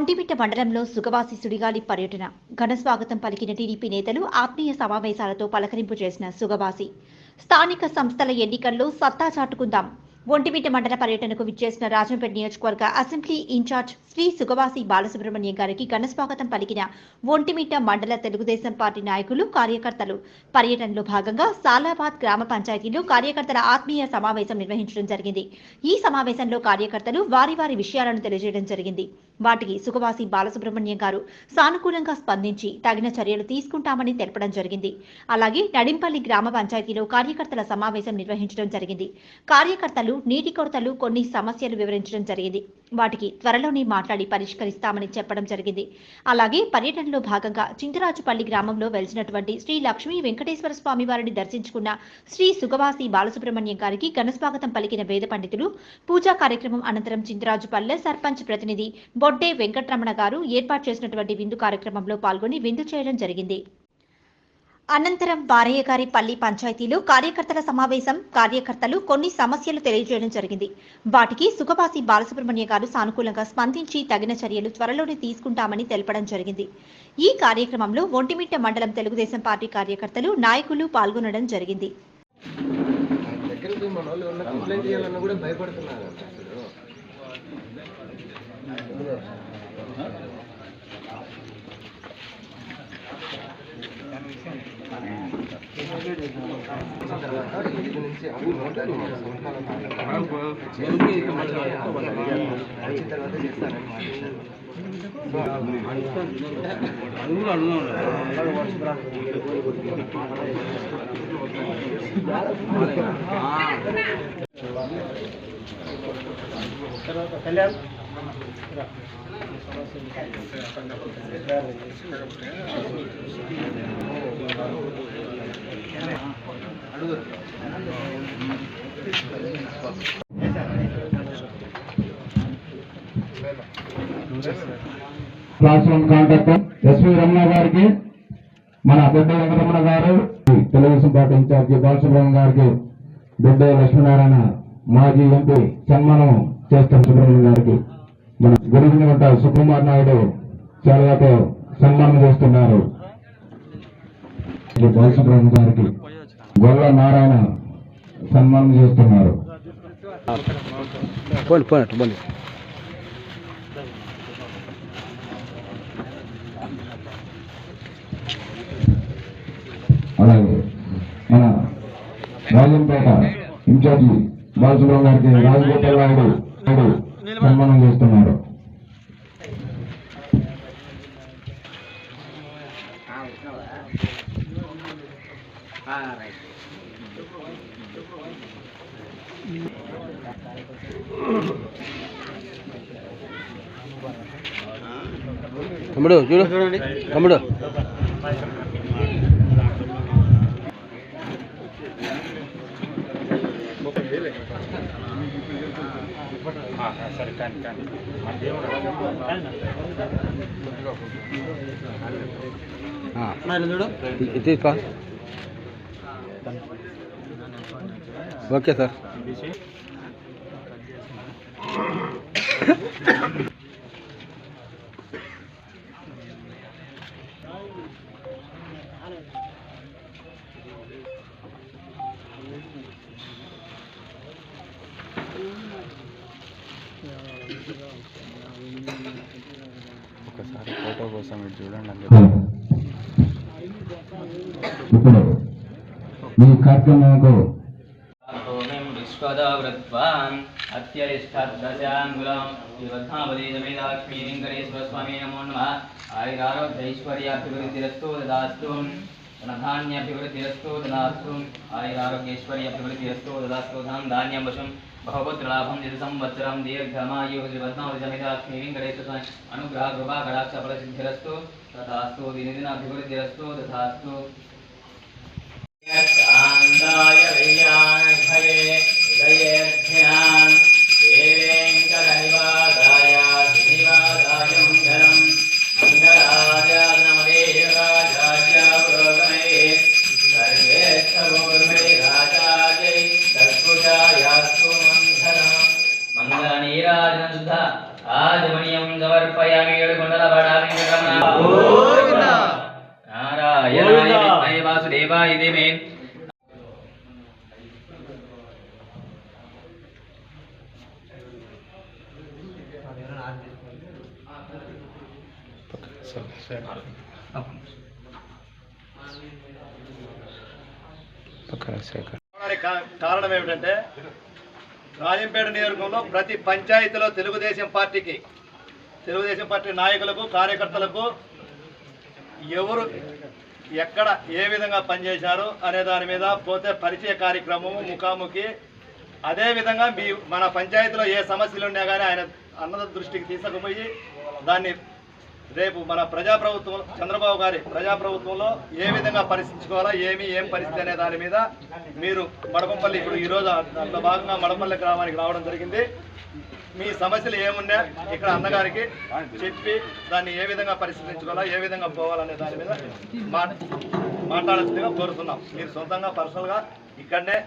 ఒంటిమిట్ట మండలంలో సుగవాసి సుడిగాలి పర్యటన ఘన స్వాగతం పలికిన టీడీపీ నేతలు ఆత్మీయ సమావేశాలతో పలకరింపు చేసిన సుగవాసి స్థానిక సంస్థల ఎన్నికల్లో సత్తా చాటుకుందాం. ఒంటిమిట్ట మండల పర్యటనకు విచ్చేసిన రాజంపేట నియోజకవర్గ అసెంబ్లీ ఇన్ఛార్జ్ శ్రీ సుగవాసి బాలసుబ్రహ్మణ్యం గారికి ఘన స్వాగతం పలికిన ఒంటిమిట్ట మండల తెలుగుదేశం పార్టీ నాయకులు, కార్యకర్తలు. పర్యటనలో భాగంగా సాలాబాద్ గ్రామ పంచాయతీలో కార్యకర్తల ఆత్మీయ సమావేశం నిర్వహించడం జరిగింది. ఈ సమావేశంలో కార్యకర్తలు వారి వారి విషయాలను తెలియజేయడం జరిగింది. వాటికి సుగవాసి బాలసుబ్రహ్మణ్యం గారు సానుకూలంగా స్పందించి తగిన చర్యలు తీసుకుంటామని తెలపడం జరిగింది. అలాగే నడింపల్లి గ్రామ పంచాయతీలో కార్యకర్తల సమావేశం నిర్వహించడం జరిగింది. కార్యకర్తలు నీటి కొరతలు కొన్ని సమస్యలు వివరించడం జరిగింది. వాటికి త్వరలోనే మాట్లాడి పరిష్కరిస్తామని చెప్పడం జరిగింది. అలాగే పర్యటనలో భాగంగా చింతరాజుపల్లి గ్రామంలో వెలిసినటువంటి శ్రీ లక్ష్మీ వెంకటేశ్వర స్వామి వారిని దర్శించుకున్న శ్రీ సుగవాసి బాలసుబ్రహ్మణ్యం గారికి ఘనస్వాగతం పలికిన వేద పండితులు. పూజా కార్యక్రమం అనంతరం చింతరాజుపల్లె సర్పంచ్ ప్రతినిధి బొడ్డే వెంకటరమణ గారు ఏర్పాటు చేసినటువంటి విందు కార్యక్రమంలో పాల్గొని విందు చేయడం జరిగింది. అనంతరం బారయ్య గారి పల్లి పంచాయతీలో కార్యకర్తల సమావేశం. కార్యకర్తలు కొన్ని సమస్యలు తెలియజేయడం జరిగింది. వాటికి సుగవాసి బాలసుబ్రహ్మణ్యం గారు సానుకూలంగా స్పందించి తగిన చర్యలు త్వరలోనే తీసుకుంటామని తెలపడం జరిగింది. ఈ కార్యక్రమంలో ఒంటిమిట్ట మండలం తెలుగుదేశం పార్టీ కార్యకర్తలు, నాయకులు పాల్గొనడం జరిగింది. క్లాస్ 1 కాంటాక్టర్ ఎస్వి రమణ గారికి, మన బొడ్డే వెంకటరమణ గారు, తెలుగుదేశం పార్టీ ఇన్ఛార్జి బాలసుబ్రహ్మణ్యం గారికి, బొడ్డే లక్ష్మీనారాయణ మాజీ ఎంపీ సన్మానం చేస్తాం. సుబ్రహ్మణ్యం గారికి మన గురువినగంట సుకుమార్ నాయుడు చాలాతో సన్మానం చేస్తున్నారు. బాలసుబ్రహ్మణ్యం గారికి గొల్ల నారాయణ సన్మానం చేస్తున్నారు. అలాగే మన రాజంపేట ఇన్ఛార్జి బాలసుబ్రహ్మణ్యం గారికి రాజగోపాల్ నాయుడు సన్మానం చేస్తున్నారు. తమ్ముడు చూడండి, తమ్ముడు తీసుకో. Okay sir. ఒకసారి ఫోటో కోసం ఇటు చూడండి. ఇప్పుడు ఈ కార్యక్రమంలో స్వామి నమో నమః. ఆయురారోగ్యైశ్వర్యాభివృద్ధిరస్తు దదాస్తు. ధనధాన్యాభివృద్ధిరస్తు దదాస్తు. ఆయురారోగ్యైశ్వర్యాభివృద్ధిరస్తు దదాస్తు. ధనం ధాన్యం వశం బహుపుత్రలాభం జిత సంవత్సరం దీర్ఘమాయుర్పద్మావతిసమేతాలక్ష్మీ వెంకటేశ్వర స్వామి అనుగ్రహ కృపా కటాక్ష ఫలసిద్ధిరస్తు తథాస్తు. దినదిన అభివృద్ధిరస్తు తథాస్తు. మంగళ నీరాజన శుద్ధ ఆదిమణియం సమర్పయామి ఏడుకొండల వాడామి వెంకటరమణ నారాయణాయ విద్మహే వాసుదేవాయ ధీమహి పక్కన శేఖర్. కారణం ఏమిటంటే రాజంపేట నియోజకవర్గంలో ప్రతి పంచాయతీలో తెలుగుదేశం పార్టీ నాయకులకు కార్యకర్తలకు ఎవరు ఎక్కడ ఏ విధంగా పనిచేశారు అనే దాని మీద పోతే పరిచయ కార్యక్రమము ముఖాముఖి అదేవిధంగా మన పంచాయతీలో ఏ సమస్యలు ఉన్నా కానీ ఆయన అన్నద దృష్టికి తీసుకుపోయి దాన్ని రేపు మన ప్రజాప్రభుత్వం చంద్రబాబు గారి ప్రజాప్రభుత్వంలో ఏ విధంగా పరిశీలించుకోవాలా ఏం పరిస్థితి అనే దాని మీద మీరు మడపంపల్లి ఇప్పుడు ఈరోజు దాంట్లో భాగంగా మడపల్లి గ్రామానికి రావడం జరిగింది. మీ సమస్యలు ఏమున్నా ఇక్కడ అన్నగారికి చెప్పి దాన్ని ఏ విధంగా పరిశీలించుకోవాలా ఏ విధంగా పోవాలనే దాని మీద మాట్లాడాల్సిందిగా కోరుతున్నాం. మీరు సొంతంగా పర్సనల్గా ఇక్కడనే